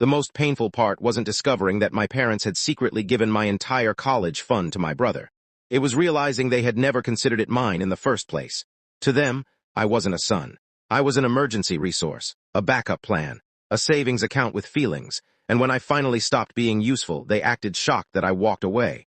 The most painful part wasn't discovering that my parents had secretly given my entire college fund to my brother. It was realizing they had never considered it mine in the first place. To them, I wasn't a son. I was an emergency resource, a backup plan, a savings account with feelings, and when I finally stopped being useful, they acted shocked that I walked away.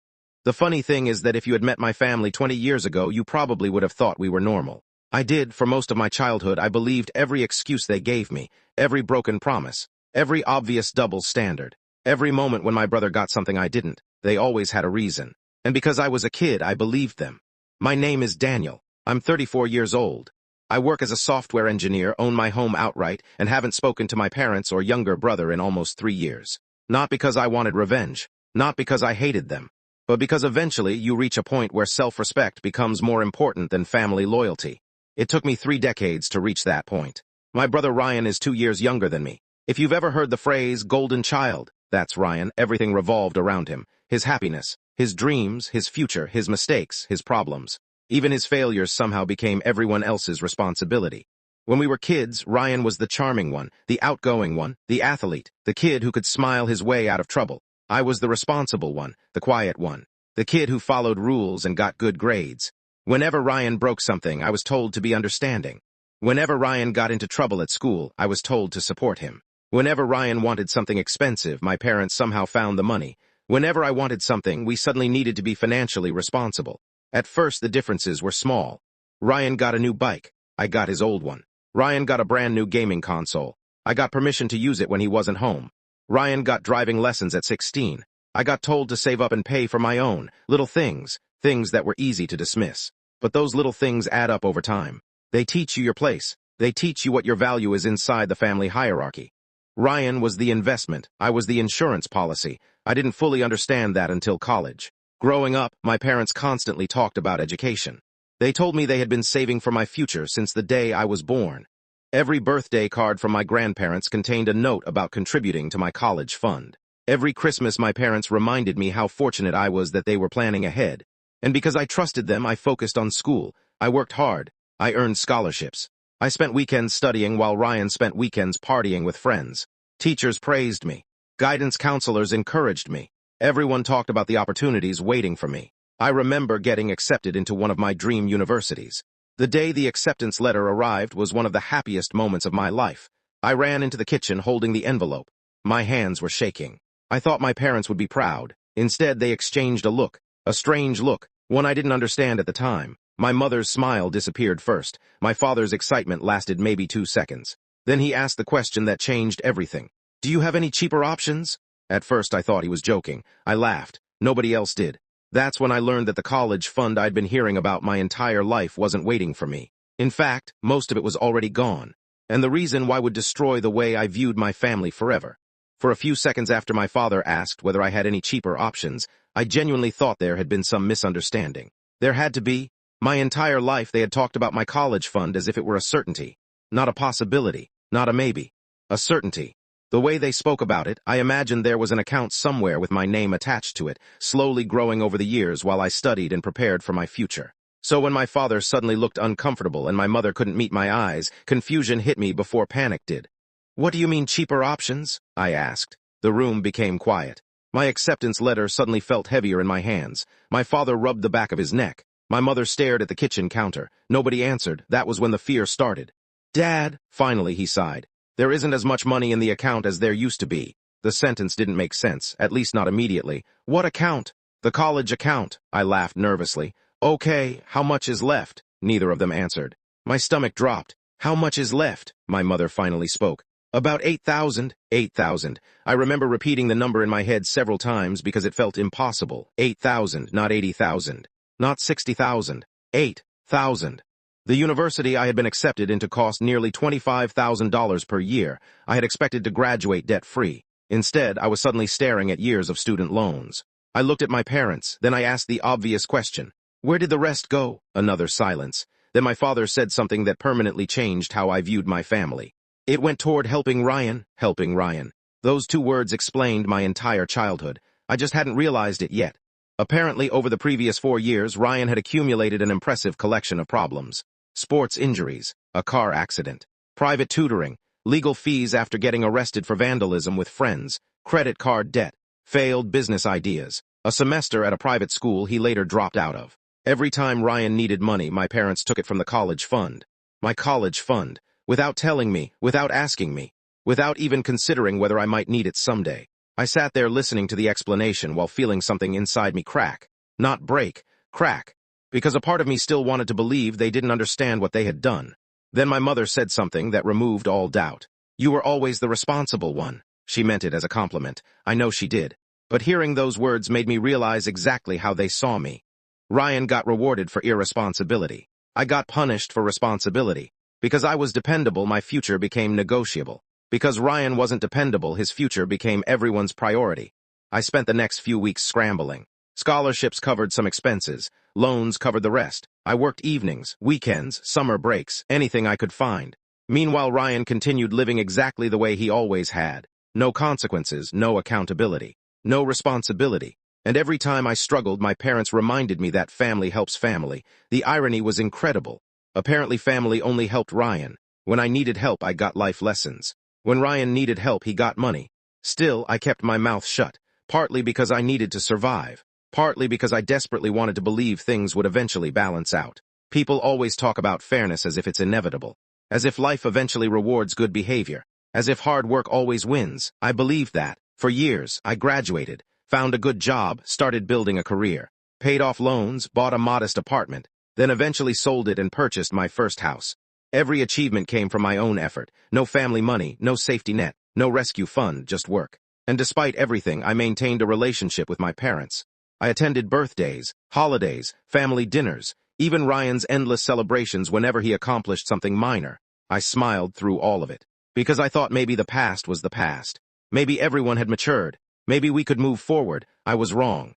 The funny thing is that if you had met my family 20 years ago, you probably would have thought we were normal. I did. For most of my childhood, I believed every excuse they gave me, every broken promise, every obvious double standard. Every moment when my brother got something I didn't, they always had a reason. And because I was a kid, I believed them. My name is Daniel. I'm 34 years old. I work as a software engineer, own my home outright, and haven't spoken to my parents or younger brother in almost 3 years. Not because I wanted revenge, not because I hated them, but because eventually you reach a point where self-respect becomes more important than family loyalty. It took me 3 decades to reach that point. My brother Ryan is 2 years younger than me. If you've ever heard the phrase, golden child, that's Ryan. Everything revolved around him. His happiness, his dreams, his future, his mistakes, his problems. Even his failures somehow became everyone else's responsibility. When we were kids, Ryan was the charming one, the outgoing one, the athlete, the kid who could smile his way out of trouble. I was the responsible one, the quiet one, the kid who followed rules and got good grades. Whenever Ryan broke something, I was told to be understanding. Whenever Ryan got into trouble at school, I was told to support him. Whenever Ryan wanted something expensive, my parents somehow found the money. Whenever I wanted something, we suddenly needed to be financially responsible. At first, the differences were small. Ryan got a new bike. I got his old one. Ryan got a brand new gaming console. I got permission to use it when he wasn't home. Ryan got driving lessons at 16. I got told to save up and pay for my own. Little things, things that were easy to dismiss. But those little things add up over time. They teach you your place. They teach you what your value is inside the family hierarchy. Ryan was the investment. I was the insurance policy. I didn't fully understand that until college. Growing up, my parents constantly talked about education. They told me they had been saving for my future since the day I was born. Every birthday card from my grandparents contained a note about contributing to my college fund. Every Christmas, my parents reminded me how fortunate I was that they were planning ahead. And because I trusted them, I focused on school. I worked hard. I earned scholarships. I spent weekends studying while Ryan spent weekends partying with friends. Teachers praised me. Guidance counselors encouraged me. Everyone talked about the opportunities waiting for me. I remember getting accepted into one of my dream universities. The day the acceptance letter arrived was one of the happiest moments of my life. I ran into the kitchen holding the envelope. My hands were shaking. I thought my parents would be proud. Instead, they exchanged a look, a strange look, one I didn't understand at the time. My mother's smile disappeared first. My father's excitement lasted maybe 2 seconds. Then he asked the question that changed everything. "Do you have any cheaper options?" At first, I thought he was joking. I laughed. Nobody else did. That's when I learned that the college fund I'd been hearing about my entire life wasn't waiting for me. In fact, most of it was already gone. And the reason why would destroy the way I viewed my family forever. For a few seconds after my father asked whether I had any cheaper options, I genuinely thought there had been some misunderstanding. There had to be. My entire life they had talked about my college fund as if it were a certainty. Not a possibility. Not a maybe. A certainty. The way they spoke about it, I imagined there was an account somewhere with my name attached to it, slowly growing over the years while I studied and prepared for my future. So when my father suddenly looked uncomfortable and my mother couldn't meet my eyes, confusion hit me before panic did. "What do you mean cheaper options?" I asked. The room became quiet. My acceptance letter suddenly felt heavier in my hands. My father rubbed the back of his neck. My mother stared at the kitchen counter. Nobody answered. That was when the fear started. "Dad," finally he sighed. "There isn't as much money in the account as there used to be." The sentence didn't make sense, at least not immediately. "What account?" "The college account," I laughed nervously. "Okay, how much is left?" Neither of them answered. My stomach dropped. "How much is left?" My mother finally spoke. "About 8,000. 8,000. I remember repeating the number in my head several times because it felt impossible. 8,000, not 80,000. Not 60,000. 8,000. The university I had been accepted into cost nearly $25,000 per year. I had expected to graduate debt-free. Instead, I was suddenly staring at years of student loans. I looked at my parents, then I asked the obvious question. "Where did the rest go?" Another silence. Then my father said something that permanently changed how I viewed my family. "It went toward helping Ryan, helping Ryan." Those 2 words explained my entire childhood. I just hadn't realized it yet. Apparently, over the previous 4 years, Ryan had accumulated an impressive collection of problems. Sports injuries, a car accident, private tutoring, legal fees after getting arrested for vandalism with friends, credit card debt, failed business ideas, a semester at a private school he later dropped out of. Every time Ryan needed money, my parents took it from the college fund. My college fund, without telling me, without asking me, without even considering whether I might need it someday. I sat there listening to the explanation while feeling something inside me crack. Not break, crack. Because a part of me still wanted to believe they didn't understand what they had done. Then my mother said something that removed all doubt. "You were always the responsible one." She meant it as a compliment. I know she did. But hearing those words made me realize exactly how they saw me. Ryan got rewarded for irresponsibility. I got punished for responsibility. Because I was dependable, my future became negotiable. Because Ryan wasn't dependable, his future became everyone's priority. I spent the next few weeks scrambling. Scholarships covered some expenses. Loans covered the rest. I worked evenings, weekends, summer breaks, anything I could find. Meanwhile, Ryan continued living exactly the way he always had. No consequences, no accountability, no responsibility. And every time I struggled, my parents reminded me that family helps family. The irony was incredible. Apparently, family only helped Ryan. When I needed help, I got life lessons. When Ryan needed help, he got money. Still, I kept my mouth shut, partly because I needed to survive, partly because I desperately wanted to believe things would eventually balance out. People always talk about fairness as if it's inevitable, as if life eventually rewards good behavior, as if hard work always wins. I believed that. For years, I graduated, found a good job, started building a career, paid off loans, bought a modest apartment, then eventually sold it and purchased my first house. Every achievement came from my own effort. No family money, no safety net, no rescue fund, just work. And despite everything, I maintained a relationship with my parents. I attended birthdays, holidays, family dinners, even Ryan's endless celebrations whenever he accomplished something minor. I smiled through all of it, because I thought maybe the past was the past. Maybe everyone had matured. Maybe we could move forward. I was wrong.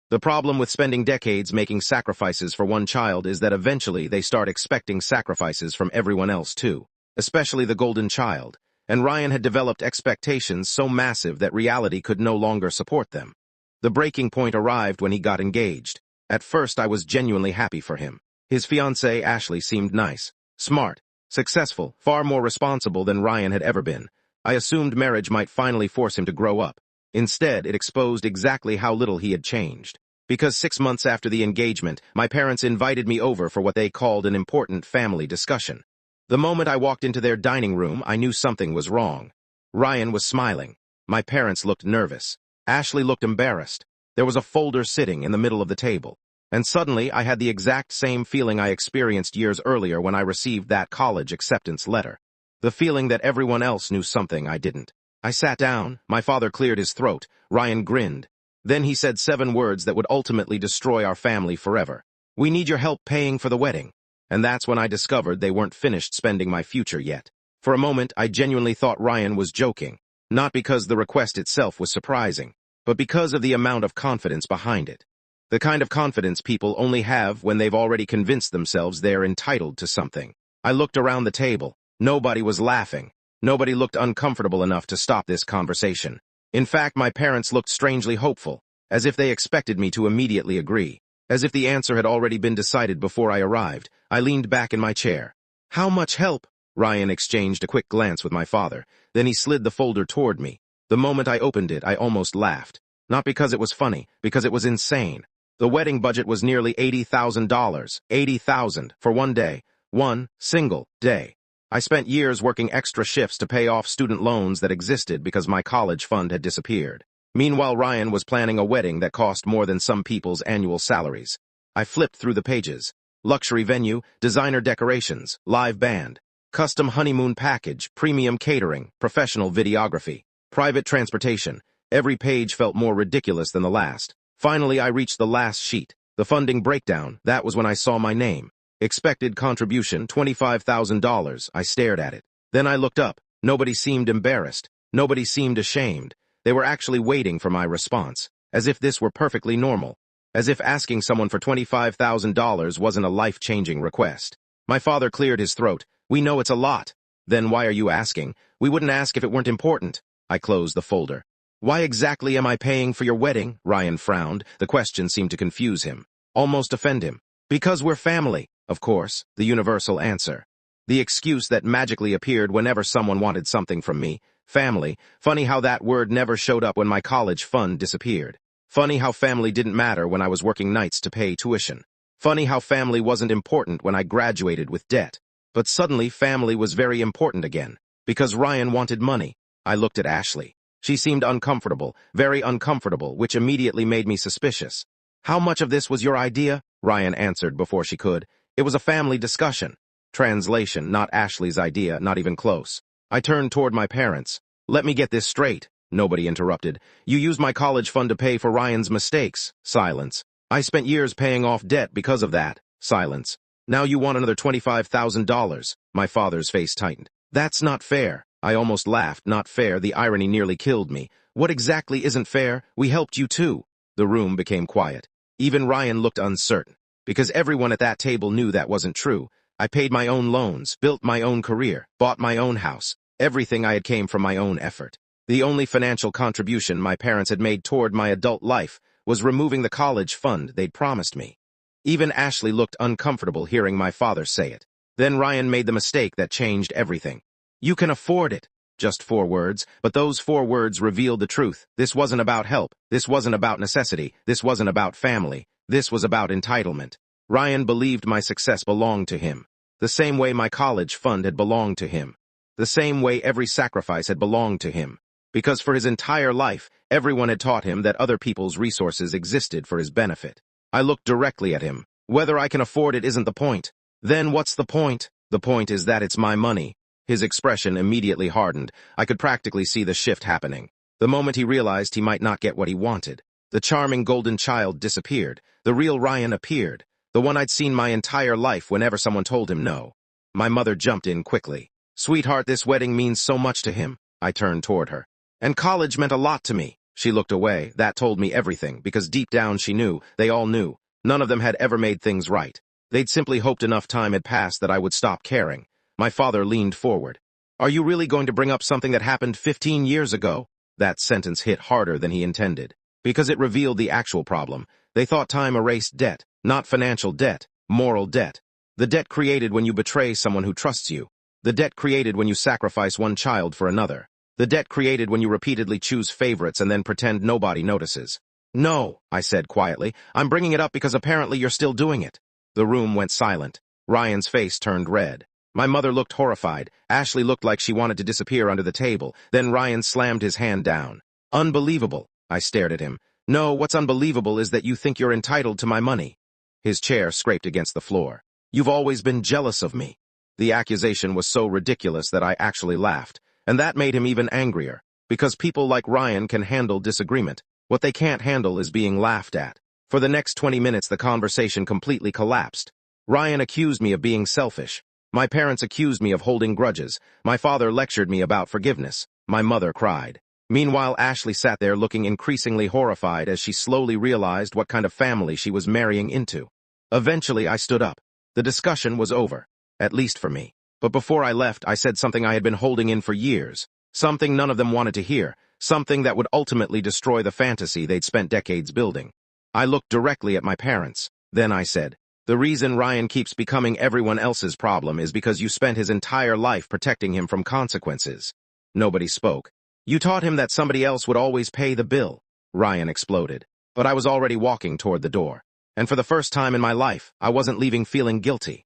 The problem with spending decades making sacrifices for one child is that eventually they start expecting sacrifices from everyone else too, especially the golden child. And Ryan had developed expectations so massive that reality could no longer support them. The breaking point arrived when he got engaged. At first, I was genuinely happy for him. His fiancée, Ashley, seemed nice, smart, successful, far more responsible than Ryan had ever been. I assumed marriage might finally force him to grow up. Instead, it exposed exactly how little he had changed. Because 6 months after the engagement, my parents invited me over for what they called an important family discussion. The moment I walked into their dining room, I knew something was wrong. Ryan was smiling. My parents looked nervous. Ashley looked embarrassed. There was a folder sitting in the middle of the table. And suddenly, I had the exact same feeling I experienced years earlier when I received that college acceptance letter. The feeling that everyone else knew something I didn't. I sat down. My father cleared his throat. Ryan grinned. Then he said 7 words that would ultimately destroy our family forever. "We need your help paying for the wedding." And that's when I discovered they weren't finished spending my future yet. For a moment, I genuinely thought Ryan was joking. Not because the request itself was surprising, but because of the amount of confidence behind it. The kind of confidence people only have when they've already convinced themselves they're entitled to something. I looked around the table. Nobody was laughing. Nobody looked uncomfortable enough to stop this conversation. In fact, my parents looked strangely hopeful, as if they expected me to immediately agree. As if the answer had already been decided before I arrived. I leaned back in my chair. "How much help?" Ryan exchanged a quick glance with my father. Then he slid the folder toward me. The moment I opened it, I almost laughed. Not because it was funny, because it was insane. The wedding budget was nearly $80,000. $80,000 for one day. One single day. I spent years working extra shifts to pay off student loans that existed because my college fund had disappeared. Meanwhile, Ryan was planning a wedding that cost more than some people's annual salaries. I flipped through the pages. Luxury venue, designer decorations, live band, custom honeymoon package, premium catering, professional videography, private transportation. Every page felt more ridiculous than the last. Finally, I reached the last sheet. The funding breakdown. That was when I saw my name. Expected contribution, $25,000. I stared at it. Then I looked up. Nobody seemed embarrassed. Nobody seemed ashamed. They were actually waiting for my response, as if this were perfectly normal, as if asking someone for $25,000 wasn't a life-changing request. My father cleared his throat. "We know it's a lot." "Then why are you asking? We wouldn't ask if it weren't important." I closed the folder. "Why exactly am I paying for your wedding?" Ryan frowned. The question seemed to confuse him, almost offend him. "Because we're family." Of course, the universal answer. The excuse that magically appeared whenever someone wanted something from me. Family. Funny how that word never showed up when my college fund disappeared. Funny how family didn't matter when I was working nights to pay tuition. Funny how family wasn't important when I graduated with debt. But suddenly family was very important again. Because Ryan wanted money. I looked at Ashley. She seemed uncomfortable, very uncomfortable, which immediately made me suspicious. How much of this was your idea? Ryan answered before she could. It was a family discussion. Translation, not Ashley's idea, not even close. I turned toward my parents. Let me get this straight. Nobody interrupted. You used my college fund to pay for Ryan's mistakes. Silence. I spent years paying off debt because of that. Silence. Now you want another $25,000. My father's face tightened. That's not fair. I almost laughed. Not fair. The irony nearly killed me. What exactly isn't fair? We helped you too. The room became quiet. Even Ryan looked uncertain. Because everyone at that table knew that wasn't true. I paid my own loans, built my own career, bought my own house. Everything I had came from my own effort. The only financial contribution my parents had made toward my adult life was removing the college fund they'd promised me. Even Ashley looked uncomfortable hearing my father say it. Then Ryan made the mistake that changed everything. You can afford it. Just 4 words, but those 4 words revealed the truth. This wasn't about help. This wasn't about necessity. This wasn't about family. This was about entitlement. Ryan believed my success belonged to him. The same way my college fund had belonged to him. The same way every sacrifice had belonged to him. Because for his entire life, everyone had taught him that other people's resources existed for his benefit. I looked directly at him. Whether I can afford it isn't the point. Then what's the point? The point is that it's my money. His expression immediately hardened. I could practically see the shift happening. The moment he realized he might not get what he wanted. The charming golden child disappeared. The real Ryan appeared. The one I'd seen my entire life whenever someone told him no. My mother jumped in quickly. Sweetheart, this wedding means so much to him. I turned toward her. And college meant a lot to me. She looked away. That told me everything, because deep down she knew, they all knew. None of them had ever made things right. They'd simply hoped enough time had passed that I would stop caring. My father leaned forward. Are you really going to bring up something that happened 15 years ago? That sentence hit harder than he intended. Because it revealed the actual problem. They thought time erased debt. Not financial debt, moral debt. The debt created when you betray someone who trusts you. The debt created when you sacrifice one child for another. The debt created when you repeatedly choose favorites and then pretend nobody notices. No, I said quietly. I'm bringing it up because apparently you're still doing it. The room went silent. Ryan's face turned red. My mother looked horrified. Ashley looked like she wanted to disappear under the table. Then Ryan slammed his hand down. Unbelievable. I stared at him. No, what's unbelievable is that you think you're entitled to my money. His chair scraped against the floor. You've always been jealous of me. The accusation was so ridiculous that I actually laughed. And that made him even angrier. Because people like Ryan can handle disagreement. What they can't handle is being laughed at. For the next 20 minutes, the conversation completely collapsed. Ryan accused me of being selfish. My parents accused me of holding grudges. My father lectured me about forgiveness. My mother cried. Meanwhile, Ashley sat there looking increasingly horrified as she slowly realized what kind of family she was marrying into. Eventually, I stood up. The discussion was over. At least for me. But before I left, I said something I had been holding in for years. Something none of them wanted to hear. Something that would ultimately destroy the fantasy they'd spent decades building. I looked directly at my parents. Then I said, the reason Ryan keeps becoming everyone else's problem is because you spent his entire life protecting him from consequences. Nobody spoke. You taught him that somebody else would always pay the bill. Ryan exploded. But I was already walking toward the door. And for the first time in my life, I wasn't leaving feeling guilty.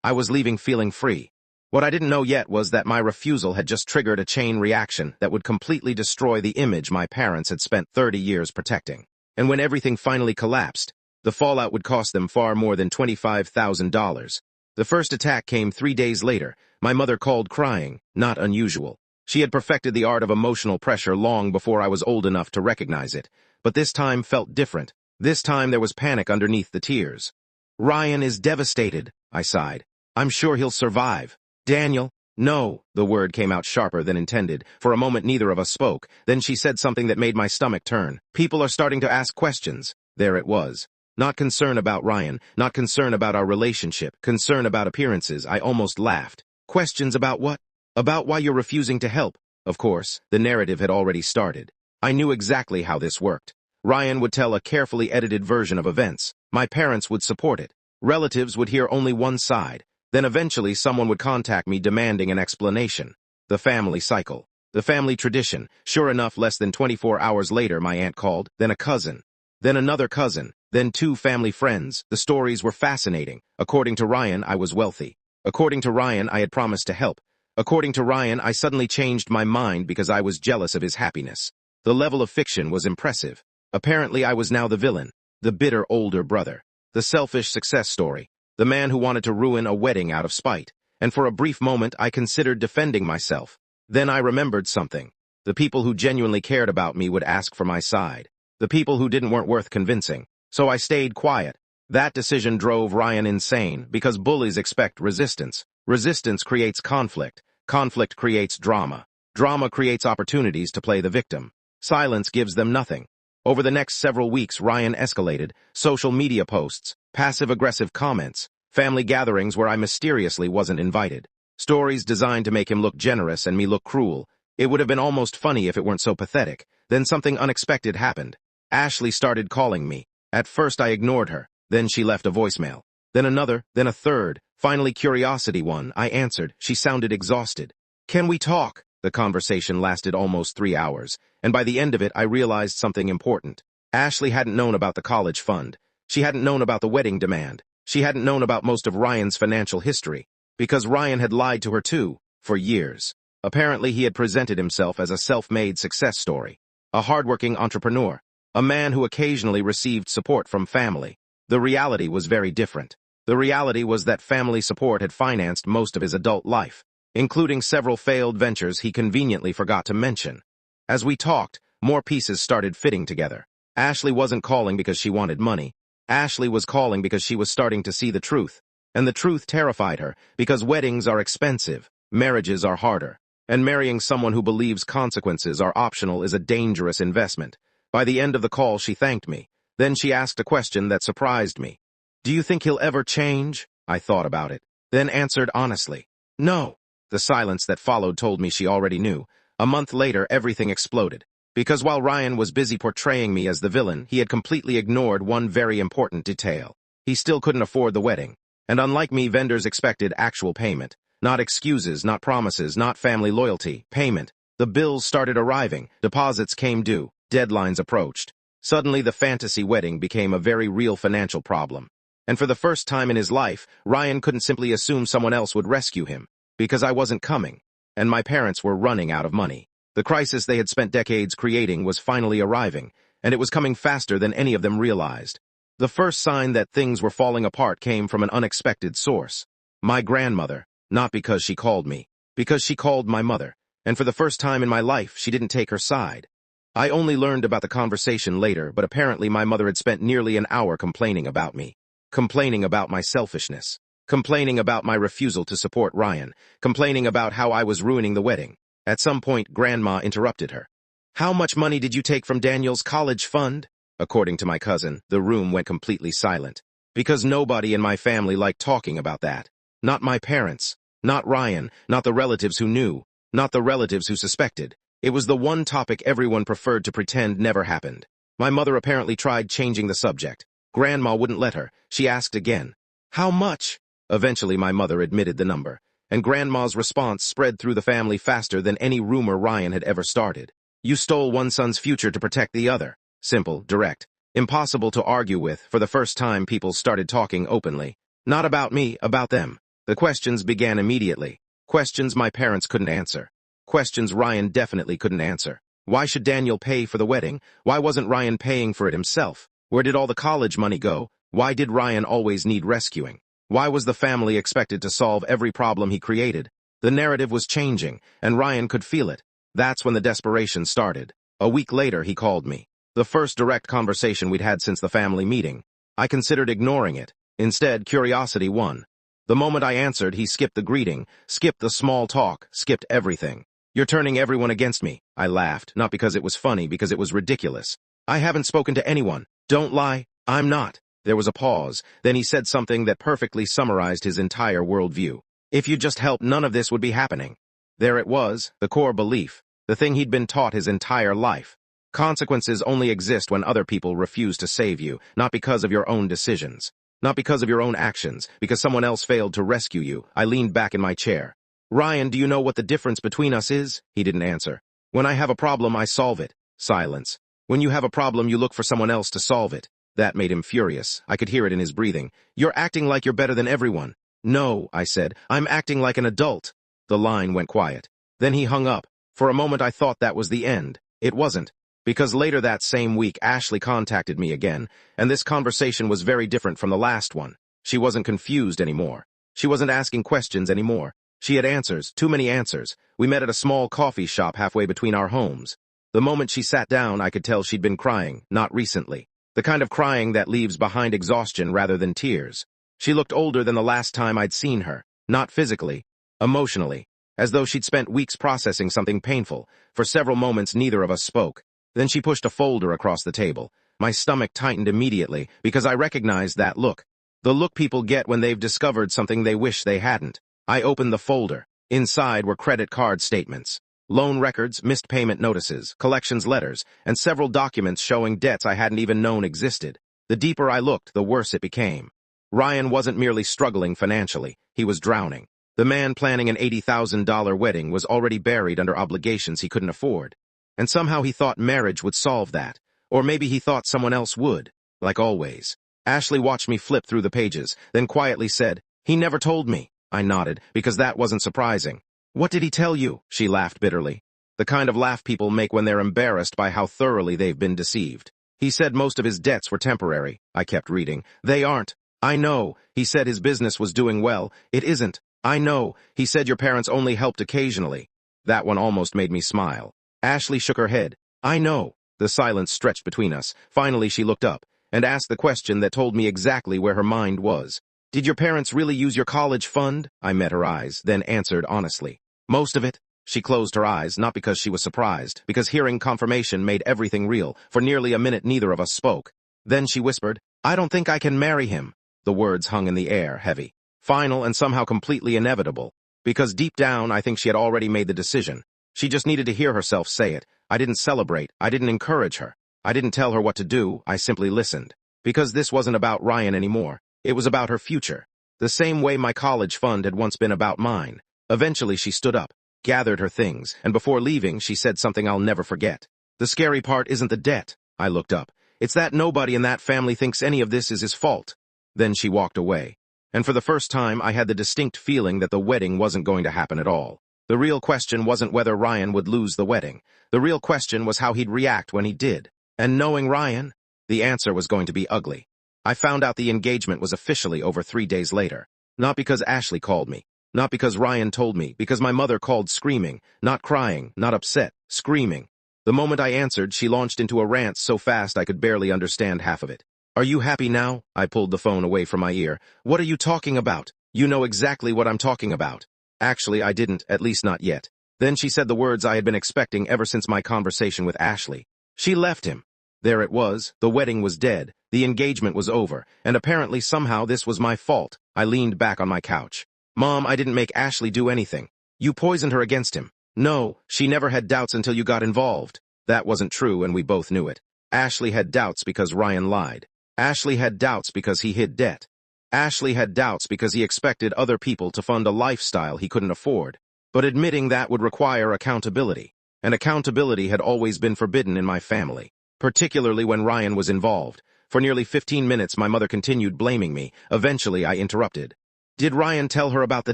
I was leaving feeling free. What I didn't know yet was that my refusal had just triggered a chain reaction that would completely destroy the image my parents had spent 30 years protecting. And when everything finally collapsed, the fallout would cost them far more than $25,000. The first attack came 3 days later. My mother called crying, not unusual. She had perfected the art of emotional pressure long before I was old enough to recognize it. But this time felt different. This time there was panic underneath the tears. Ryan is devastated, I sighed. I'm sure he'll survive. Daniel, no, the word came out sharper than intended. For a moment neither of us spoke. Then she said something that made my stomach turn. People are starting to ask questions. There it was. Not concern about Ryan, not concern about our relationship, concern about appearances. I almost laughed. Questions about what? About why you're refusing to help. Of course, the narrative had already started. I knew exactly how this worked. Ryan would tell a carefully edited version of events. My parents would support it. Relatives would hear only one side. Then eventually someone would contact me demanding an explanation. The family cycle. The family tradition. Sure enough, less than 24 hours later, my aunt called, then a cousin, then another cousin, then 2 family friends. The stories were fascinating. According to Ryan, I was wealthy. According to Ryan, I had promised to help. According to Ryan, I suddenly changed my mind because I was jealous of his happiness. The level of fiction was impressive. Apparently, I was now the villain, the bitter older brother, the selfish success story, the man who wanted to ruin a wedding out of spite. And for a brief moment, I considered defending myself. Then I remembered something. The people who genuinely cared about me would ask for my side. The people who didn't weren't worth convincing. So I stayed quiet. That decision drove Ryan insane because bullies expect resistance. Resistance creates conflict. Conflict creates drama. Drama creates opportunities to play the victim. Silence gives them nothing. Over the next several weeks, Ryan escalated. Social media posts, passive-aggressive comments, family gatherings where I mysteriously wasn't invited. Stories designed to make him look generous and me look cruel. It would have been almost funny if it weren't so pathetic. Then something unexpected happened. Ashley started calling me. At first I ignored her. Then she left a voicemail. Then another, then a third. Finally curiosity won. I answered. She sounded exhausted. "Can we talk?" The conversation lasted almost 3 hours, and by the end of it I realized something important. Ashley hadn't known about the college fund. She hadn't known about the wedding demand. She hadn't known about most of Ryan's financial history. Because Ryan had lied to her too, for years. Apparently he had presented himself as a self-made success story. A hardworking entrepreneur. A man who occasionally received support from family. The reality was very different. The reality was that family support had financed most of his adult life, including several failed ventures he conveniently forgot to mention. As we talked, more pieces started fitting together. Ashley wasn't calling because she wanted money. Ashley was calling because she was starting to see the truth. And the truth terrified her, because weddings are expensive, marriages are harder, and marrying someone who believes consequences are optional is a dangerous investment. By the end of the call, she thanked me. Then she asked a question that surprised me. "Do you think he'll ever change?" I thought about it, then answered honestly, "No." The silence that followed told me she already knew. A month later, everything exploded. Because while Ryan was busy portraying me as the villain, he had completely ignored one very important detail. He still couldn't afford the wedding. And unlike me, vendors expected actual payment. Not excuses, not promises, not family loyalty. Payment. The bills started arriving. Deposits came due. Deadlines approached. Suddenly, the fantasy wedding became a very real financial problem. And for the first time in his life, Ryan couldn't simply assume someone else would rescue him. Because I wasn't coming. And my parents were running out of money. The crisis they had spent decades creating was finally arriving, and it was coming faster than any of them realized. The first sign that things were falling apart came from an unexpected source. My grandmother. Not because she called me. Because she called my mother. And for the first time in my life, she didn't take her side. I only learned about the conversation later, but apparently my mother had spent nearly an hour complaining about me. Complaining about my selfishness. Complaining about my refusal to support Ryan. Complaining about how I was ruining the wedding. At some point, Grandma interrupted her. "How much money did you take from Daniel's college fund?" According to my cousin, the room went completely silent. Because nobody in my family liked talking about that. Not my parents. Not Ryan. Not the relatives who knew. Not the relatives who suspected. It was the one topic everyone preferred to pretend never happened. My mother apparently tried changing the subject. Grandma wouldn't let her. She asked again. "How much?" Eventually my mother admitted the number. And Grandma's response spread through the family faster than any rumor Ryan had ever started. "You stole one son's future to protect the other." Simple, direct. Impossible to argue with. For the first time, people started talking openly. Not about me, about them. The questions began immediately. Questions my parents couldn't answer. Questions Ryan definitely couldn't answer. Why should Daniel pay for the wedding? Why wasn't Ryan paying for it himself? Where did all the college money go? Why did Ryan always need rescuing? Why was the family expected to solve every problem he created? The narrative was changing, and Ryan could feel it. That's when the desperation started. A week later, he called me. The first direct conversation we'd had since the family meeting. I considered ignoring it. Instead, curiosity won. The moment I answered, he skipped the greeting, skipped the small talk, skipped everything. "You're turning everyone against me." I laughed, not because it was funny, because it was ridiculous. "I haven't spoken to anyone. Don't lie. I'm not." There was a pause. Then he said something that perfectly summarized his entire worldview. "If you just helped, none of this would be happening." There it was, the core belief, the thing he'd been taught his entire life. Consequences only exist when other people refuse to save you, not because of your own decisions. Not because of your own actions, because someone else failed to rescue you. I leaned back in my chair. Ryan, do you know what the difference between us is? He didn't answer. When I have a problem, I solve it. Silence. When you have a problem, you look for someone else to solve it. That made him furious. I could hear it in his breathing. You're acting like you're better than everyone. No, I said. I'm acting like an adult. The line went quiet. Then he hung up. For a moment, I thought that was the end. It wasn't. Because later that same week, Ashley contacted me again, and this conversation was very different from the last one. She wasn't confused anymore. She wasn't asking questions anymore. She had answers, too many answers. We met at a small coffee shop halfway between our homes. The moment she sat down, I could tell she'd been crying, not recently. The kind of crying that leaves behind exhaustion rather than tears. She looked older than the last time I'd seen her, not physically, emotionally, as though she'd spent weeks processing something painful. For several moments, neither of us spoke. Then she pushed a folder across the table. My stomach tightened immediately because I recognized that look. The look people get when they've discovered something they wish they hadn't. I opened the folder. Inside were credit card statements, loan records, missed payment notices, collections letters, and several documents showing debts I hadn't even known existed. The deeper I looked, the worse it became. Ryan wasn't merely struggling financially. He was drowning. The man planning an $80,000 wedding was already buried under obligations he couldn't afford. And somehow he thought marriage would solve that. Or maybe he thought someone else would. Like always. Ashley watched me flip through the pages, then quietly said, "He never told me." I nodded, because that wasn't surprising. "What did he tell you?" She laughed bitterly. The kind of laugh people make when they're embarrassed by how thoroughly they've been deceived. "He said most of his debts were temporary." I kept reading. "They aren't." "I know. He said his business was doing well." "It isn't." "I know. He said your parents only helped occasionally." That one almost made me smile. Ashley shook her head. "I know." The silence stretched between us. Finally, she looked up and asked the question that told me exactly where her mind was. "Did your parents really use your college fund?" I met her eyes, then answered honestly. "Most of it." She closed her eyes, not because she was surprised, because hearing confirmation made everything real. For nearly a minute, neither of us spoke. Then she whispered, "I don't think I can marry him." The words hung in the air, heavy, final, and somehow completely inevitable. Because deep down, I think she had already made the decision. She just needed to hear herself say it. I didn't celebrate. I didn't encourage her. I didn't tell her what to do. I simply listened. Because this wasn't about Ryan anymore. It was about her future. The same way my college fund had once been about mine. Eventually, she stood up, gathered her things, and before leaving, she said something I'll never forget. "The scary part isn't the debt." I looked up. "It's that nobody in that family thinks any of this is his fault." Then she walked away. And for the first time, I had the distinct feeling that the wedding wasn't going to happen at all. The real question wasn't whether Ryan would lose the wedding. The real question was how he'd react when he did. And knowing Ryan, the answer was going to be ugly. I found out the engagement was officially over 3 days later. Not because Ashley called me. Not because Ryan told me. Because my mother called screaming. Not crying, not upset, screaming. The moment I answered, she launched into a rant so fast I could barely understand half of it. "Are you happy now?" I pulled the phone away from my ear. "What are you talking about? You know exactly what I'm talking about." Actually, I didn't, at least not yet. Then she said the words I had been expecting ever since my conversation with Ashley. She left him. There it was. The wedding was dead. The engagement was over. And apparently somehow this was my fault. I leaned back on my couch. "Mom, I didn't make Ashley do anything. You poisoned her against him." "No, she never had doubts until you got involved." That wasn't true, and we both knew it. Ashley had doubts because Ryan lied. Ashley had doubts because he hid debt. Ashley had doubts because he expected other people to fund a lifestyle he couldn't afford. But admitting that would require accountability. And accountability had always been forbidden in my family, particularly when Ryan was involved. For nearly 15 minutes, my mother continued blaming me. Eventually, I interrupted. "Did Ryan tell her about the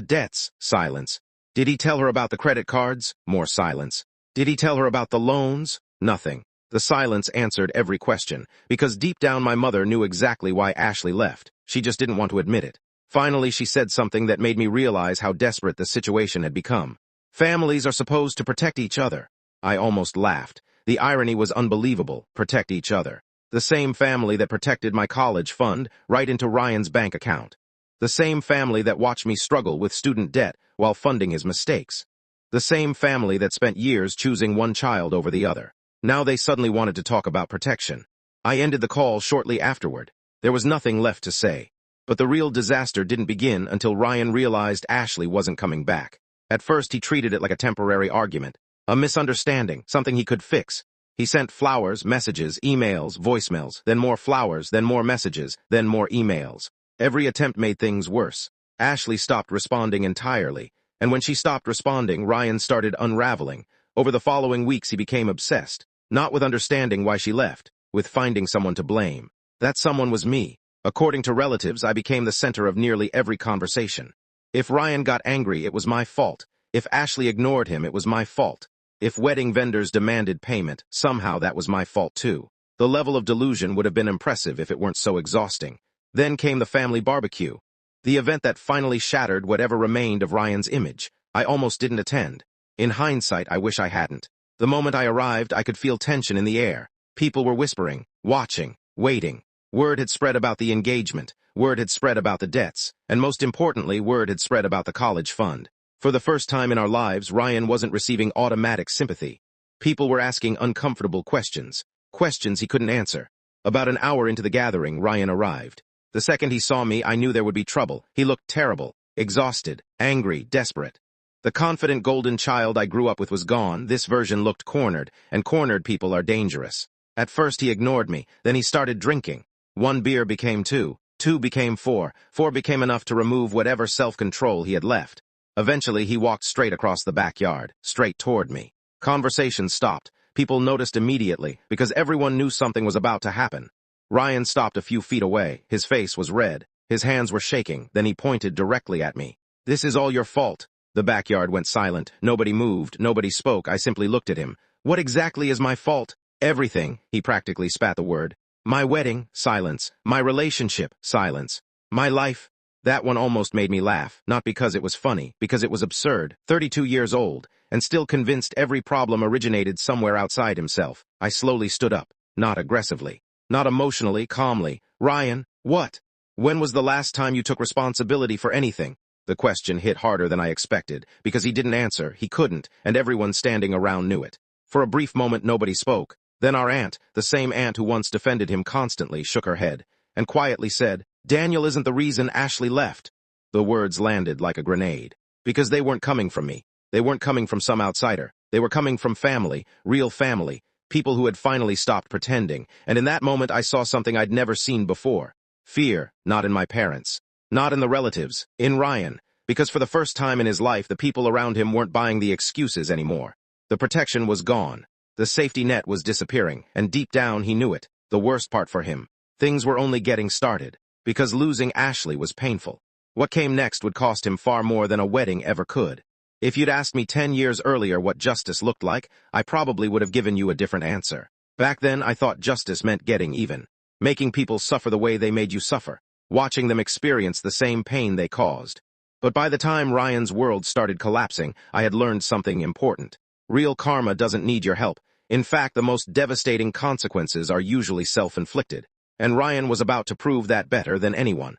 debts?" Silence. "Did he tell her about the credit cards?" More silence. "Did he tell her about the loans?" Nothing. The silence answered every question, because deep down my mother knew exactly why Ashley left. She just didn't want to admit it. Finally, she said something that made me realize how desperate the situation had become. "Families are supposed to protect each other." I almost laughed. The irony was unbelievable. Protect each other. The same family that protected my college fund right into Ryan's bank account. The same family that watched me struggle with student debt while funding his mistakes. The same family that spent years choosing one child over the other. Now they suddenly wanted to talk about protection. I ended the call shortly afterward. There was nothing left to say. But the real disaster didn't begin until Ryan realized Ashley wasn't coming back. At first, he treated it like a temporary argument, a misunderstanding, something he could fix. He sent flowers, messages, emails, voicemails, then more flowers, then more messages, then more emails. Every attempt made things worse. Ashley stopped responding entirely, and when she stopped responding, Ryan started unraveling. Over the following weeks, he became obsessed, not with understanding why she left, with finding someone to blame. That someone was me. According to relatives, I became the center of nearly every conversation. If Ryan got angry, it was my fault. If Ashley ignored him, it was my fault. If wedding vendors demanded payment, somehow that was my fault too. The level of delusion would have been impressive if it weren't so exhausting. Then came the family barbecue, the event that finally shattered whatever remained of Ryan's image. I almost didn't attend. In hindsight, I wish I hadn't. The moment I arrived, I could feel tension in the air. People were whispering, watching, waiting. Word had spread about the engagement. Word had spread about the debts. And most importantly, word had spread about the college fund. For the first time in our lives, Ryan wasn't receiving automatic sympathy. People were asking uncomfortable questions. Questions he couldn't answer. About an hour into the gathering, Ryan arrived. The second he saw me, I knew there would be trouble. He looked terrible, exhausted, angry, desperate. The confident golden child I grew up with was gone. This version looked cornered, and cornered people are dangerous. At first he ignored me, then he started drinking. 1 beer became 2, 2 became 4, 4 became enough to remove whatever self-control he had left. Eventually he walked straight across the backyard, straight toward me. Conversation stopped. People noticed immediately, because everyone knew something was about to happen. Ryan stopped a few feet away. His face was red. His hands were shaking. Then he pointed directly at me. "This is all your fault." The backyard went silent. Nobody moved. Nobody spoke. I simply looked at him. "What exactly is my fault?" "Everything." He practically spat the word. "My wedding." Silence. "My relationship." Silence. "My life." That one almost made me laugh, not because it was funny, because it was absurd. 32 years old, and still convinced every problem originated somewhere outside himself. I slowly stood up, not aggressively. Not emotionally, calmly. "Ryan, what? When was the last time you took responsibility for anything?" The question hit harder than I expected, because he didn't answer, he couldn't, and everyone standing around knew it. For a brief moment nobody spoke. Then our aunt, the same aunt who once defended him constantly, shook her head, and quietly said, "Daniel isn't the reason Ashley left." The words landed like a grenade. Because they weren't coming from me. They weren't coming from some outsider. They were coming from family, real family. People who had finally stopped pretending, and in that moment I saw something I'd never seen before. Fear, not in my parents, not in the relatives, in Ryan, because for the first time in his life the people around him weren't buying the excuses anymore. The protection was gone. The safety net was disappearing, and deep down he knew it. The worst part for him. Things were only getting started, because losing Ashley was painful. What came next would cost him far more than a wedding ever could. If you'd asked me 10 years earlier what justice looked like, I probably would have given you a different answer. Back then, I thought justice meant getting even. Making people suffer the way they made you suffer. Watching them experience the same pain they caused. But by the time Ryan's world started collapsing, I had learned something important. Real karma doesn't need your help. In fact, the most devastating consequences are usually self-inflicted. And Ryan was about to prove that better than anyone.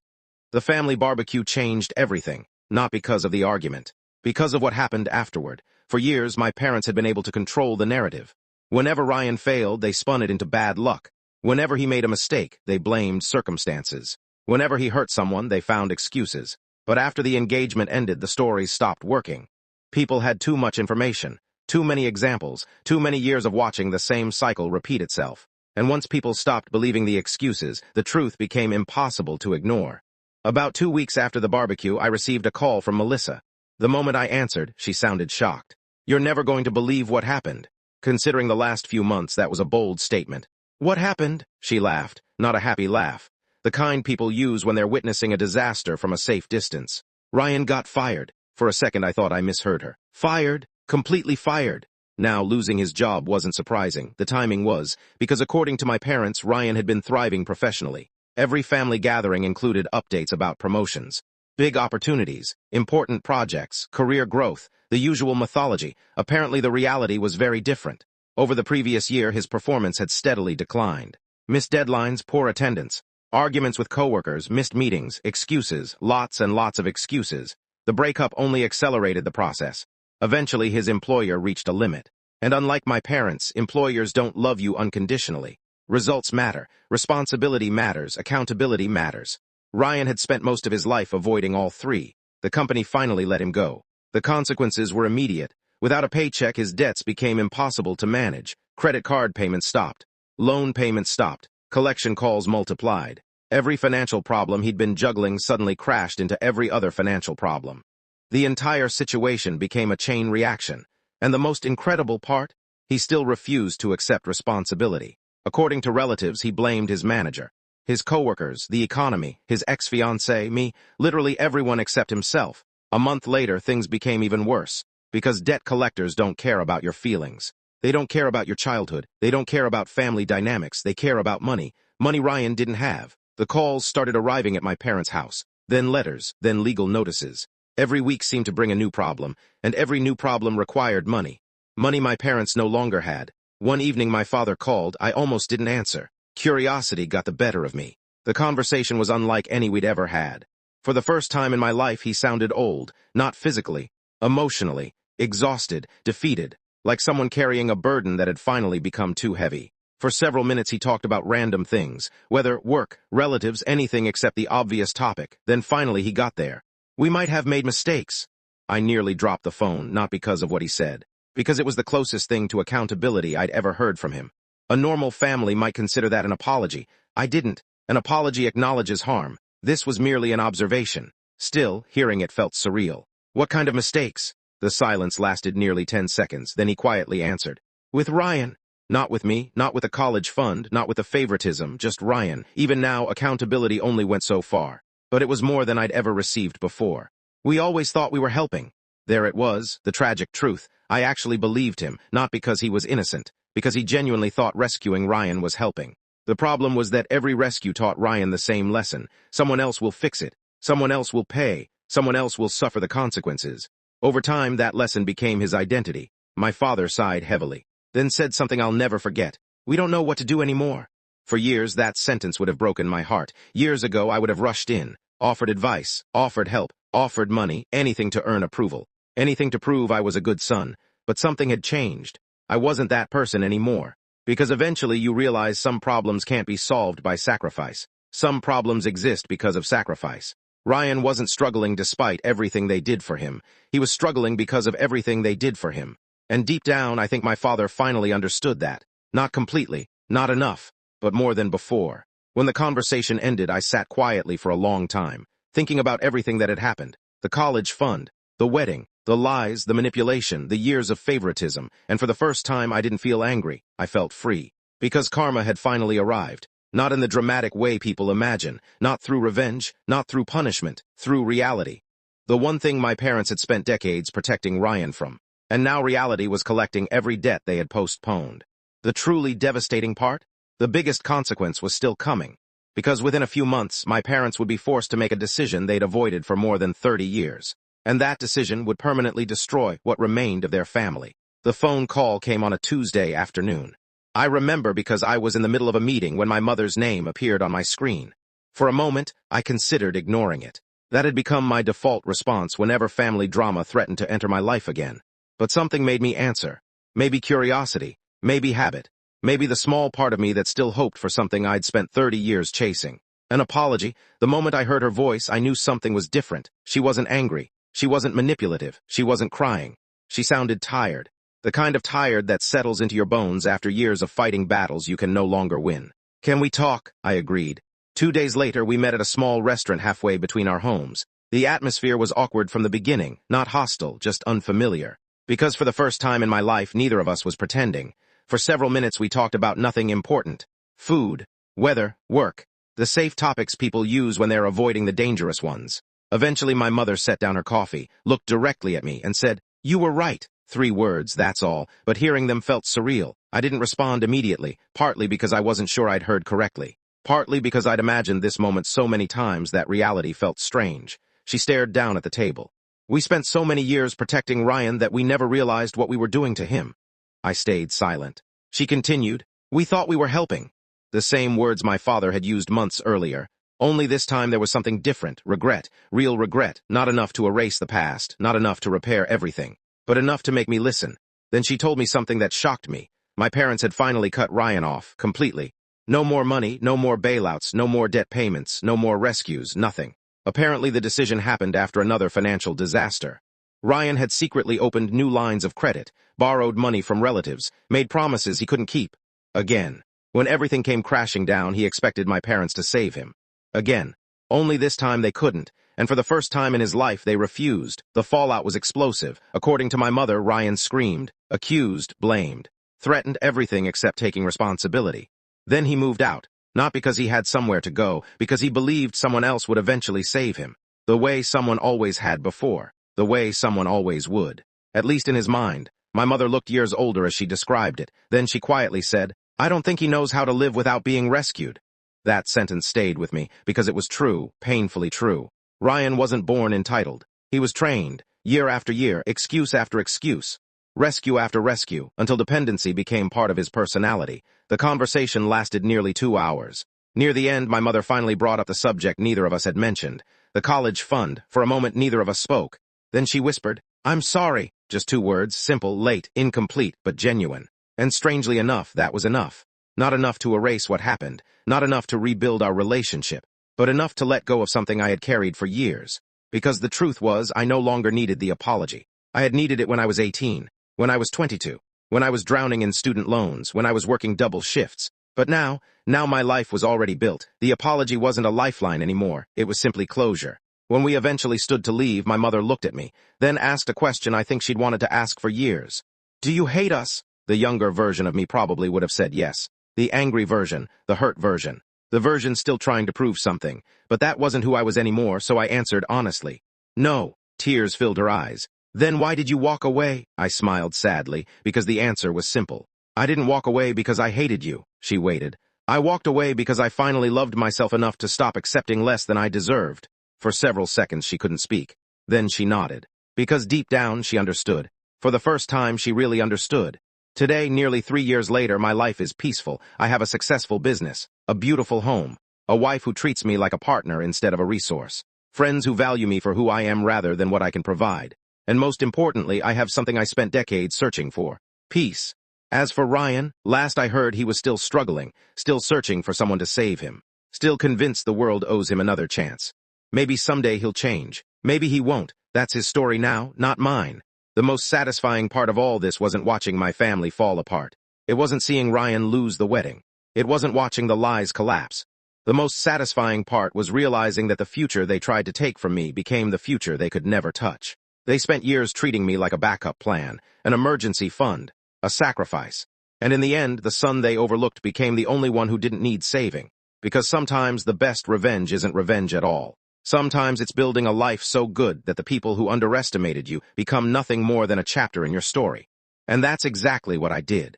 The family barbecue changed everything, not because of the argument. Because of what happened afterward. For years, my parents had been able to control the narrative. Whenever Ryan failed, they spun it into bad luck. Whenever he made a mistake, they blamed circumstances. Whenever he hurt someone, they found excuses. But after the engagement ended, the stories stopped working. People had too much information, too many examples, too many years of watching the same cycle repeat itself. And once people stopped believing the excuses, the truth became impossible to ignore. About 2 weeks after the barbecue, I received a call from Melissa. The moment I answered, she sounded shocked. "You're never going to believe what happened." Considering the last few months, that was a bold statement. "What happened?" She laughed, not a happy laugh. The kind people use when they're witnessing a disaster from a safe distance. "Ryan got fired." For a second, I thought I misheard her. "Fired? Completely fired." Now, losing his job wasn't surprising. The timing was, because according to my parents, Ryan had been thriving professionally. Every family gathering included updates about promotions. Big opportunities, important projects, career growth, the usual mythology. Apparently the reality was very different. Over the previous year, his performance had steadily declined. Missed deadlines, poor attendance, arguments with coworkers, missed meetings, excuses, lots and lots of excuses. The breakup only accelerated the process. Eventually, his employer reached a limit. And unlike my parents, employers don't love you unconditionally. Results matter, responsibility matters, accountability matters. Ryan had spent most of his life avoiding all three. The company finally let him go. The consequences were immediate. Without a paycheck, his debts became impossible to manage. Credit card payments stopped. Loan payments stopped. Collection calls multiplied. Every financial problem he'd been juggling suddenly crashed into every other financial problem. The entire situation became a chain reaction, and the most incredible part? He still refused to accept responsibility. According to relatives, he blamed his manager, his coworkers, the economy, his ex-fiancée, me, literally everyone except himself. A month later, things became even worse, because debt collectors don't care about your feelings. They don't care about your childhood. They don't care about family dynamics. They care about money. Money Ryan didn't have. The calls started arriving at my parents' house, then letters, then legal notices. Every week seemed to bring a new problem, and every new problem required money. Money my parents no longer had. One evening my father called. I almost didn't answer. Curiosity got the better of me. The conversation was unlike any we'd ever had. For the first time in my life, he sounded old, not physically, emotionally, exhausted, defeated, like someone carrying a burden that had finally become too heavy. For several minutes he talked about random things, whether work, relatives, anything except the obvious topic. Then finally he got there. We might have made mistakes. I nearly dropped the phone, not because of what he said, because it was the closest thing to accountability I'd ever heard from him. A normal family might consider that an apology. I didn't. An apology acknowledges harm. This was merely an observation. Still, hearing it felt surreal. What kind of mistakes? The silence lasted nearly 10 seconds, then he quietly answered. With Ryan. Not with me, not with a college fund, not with the favoritism, just Ryan. Even now, accountability only went so far. But it was more than I'd ever received before. We always thought we were helping. There it was, the tragic truth. I actually believed him, not because he was innocent, because he genuinely thought rescuing Ryan was helping. The problem was that every rescue taught Ryan the same lesson. Someone else will fix it. Someone else will pay. Someone else will suffer the consequences. Over time, that lesson became his identity. My father sighed heavily, then said something I'll never forget. We don't know what to do anymore. For years, that sentence would have broken my heart. Years ago, I would have rushed in, offered advice, offered help, offered money, anything to earn approval, anything to prove I was a good son. But something had changed. I wasn't that person anymore. Because eventually you realize some problems can't be solved by sacrifice. Some problems exist because of sacrifice. Ryan wasn't struggling despite everything they did for him. He was struggling because of everything they did for him. And deep down, I think my father finally understood that. Not completely, not enough, but more than before. When the conversation ended, I sat quietly for a long time, thinking about everything that had happened. The college fund, the wedding, the lies, the manipulation, the years of favoritism, and for the first time I didn't feel angry. I felt free. Because karma had finally arrived. Not in the dramatic way people imagine, not through revenge, not through punishment, through reality. The one thing my parents had spent decades protecting Ryan from. And now reality was collecting every debt they had postponed. The truly devastating part? The biggest consequence was still coming. Because within a few months, my parents would be forced to make a decision they'd avoided for more than 30 years. And that decision would permanently destroy what remained of their family. The phone call came on a Tuesday afternoon. I remember because I was in the middle of a meeting when my mother's name appeared on my screen. For a moment, I considered ignoring it. That had become my default response whenever family drama threatened to enter my life again. But something made me answer. Maybe curiosity, maybe habit, maybe the small part of me that still hoped for something I'd spent 30 years chasing. An apology. The moment I heard her voice, I knew something was different. She wasn't angry. She wasn't manipulative. She wasn't crying. She sounded tired. The kind of tired that settles into your bones after years of fighting battles you can no longer win. Can we talk? I agreed. 2 days later, we met at a small restaurant halfway between our homes. The atmosphere was awkward from the beginning, not hostile, just unfamiliar. Because for the first time in my life, neither of us was pretending. For several minutes, we talked about nothing important. Food, weather, work. The safe topics people use when they're avoiding the dangerous ones. Eventually, my mother set down her coffee, looked directly at me, and said, "You were right." 3 words, that's all, but hearing them felt surreal. I didn't respond immediately, partly because I wasn't sure I'd heard correctly. Partly because I'd imagined this moment so many times that reality felt strange. She stared down at the table. We spent so many years protecting Ryan that we never realized what we were doing to him. I stayed silent. She continued, "We thought we were helping." The same words my father had used months earlier. Only this time there was something different, regret, real regret, not enough to erase the past, not enough to repair everything, but enough to make me listen. Then she told me something that shocked me. My parents had finally cut Ryan off, completely. No more money, no more bailouts, no more debt payments, no more rescues, nothing. Apparently the decision happened after another financial disaster. Ryan had secretly opened new lines of credit, borrowed money from relatives, made promises he couldn't keep. Again. When everything came crashing down, he expected my parents to save him. Again. Only this time they couldn't, and for the first time in his life they refused. The fallout was explosive. According to my mother, Ryan screamed, accused, blamed, threatened everything except taking responsibility. Then he moved out, not because he had somewhere to go, because he believed someone else would eventually save him. The way someone always had before. The way someone always would. At least in his mind. My mother looked years older as she described it. Then she quietly said, "I don't think he knows how to live without being rescued." That sentence stayed with me, because it was true, painfully true. Ryan wasn't born entitled. He was trained, year after year, excuse after excuse, rescue after rescue, until dependency became part of his personality. The conversation lasted nearly 2 hours. Near the end, my mother finally brought up the subject neither of us had mentioned, the college fund. For a moment, neither of us spoke. Then she whispered, "I'm sorry." Just 2 words, simple, late, incomplete, but genuine. And strangely enough, that was enough. Not enough to erase what happened, not enough to rebuild our relationship, but enough to let go of something I had carried for years. Because the truth was, I no longer needed the apology. I had needed it when I was 18, when I was 22, when I was drowning in student loans, when I was working double shifts. But now my life was already built. The apology wasn't a lifeline anymore, it was simply closure. When we eventually stood to leave, my mother looked at me, then asked a question I think she'd wanted to ask for years. "Do you hate us?" The younger version of me probably would have said yes. The angry version, the hurt version. The version still trying to prove something. But that wasn't who I was anymore, so I answered honestly. "No." Tears filled her eyes. "Then why did you walk away?" I smiled sadly, because the answer was simple. "I didn't walk away because I hated you." She waited. "I walked away because I finally loved myself enough to stop accepting less than I deserved." For several seconds she couldn't speak. Then she nodded. Because deep down she understood. For the first time she really understood. Today, nearly 3 years later, my life is peaceful. I have a successful business, a beautiful home, a wife who treats me like a partner instead of a resource, friends who value me for who I am rather than what I can provide. And most importantly, I have something I spent decades searching for: peace. As for Ryan, last I heard he was still struggling, still searching for someone to save him, still convinced the world owes him another chance. Maybe someday he'll change. Maybe he won't. That's his story now, not mine. The most satisfying part of all this wasn't watching my family fall apart. It wasn't seeing Ryan lose the wedding. It wasn't watching the lies collapse. The most satisfying part was realizing that the future they tried to take from me became the future they could never touch. They spent years treating me like a backup plan, an emergency fund, a sacrifice. And in the end, the son they overlooked became the only one who didn't need saving. Because sometimes the best revenge isn't revenge at all. Sometimes it's building a life so good that the people who underestimated you become nothing more than a chapter in your story. And that's exactly what I did.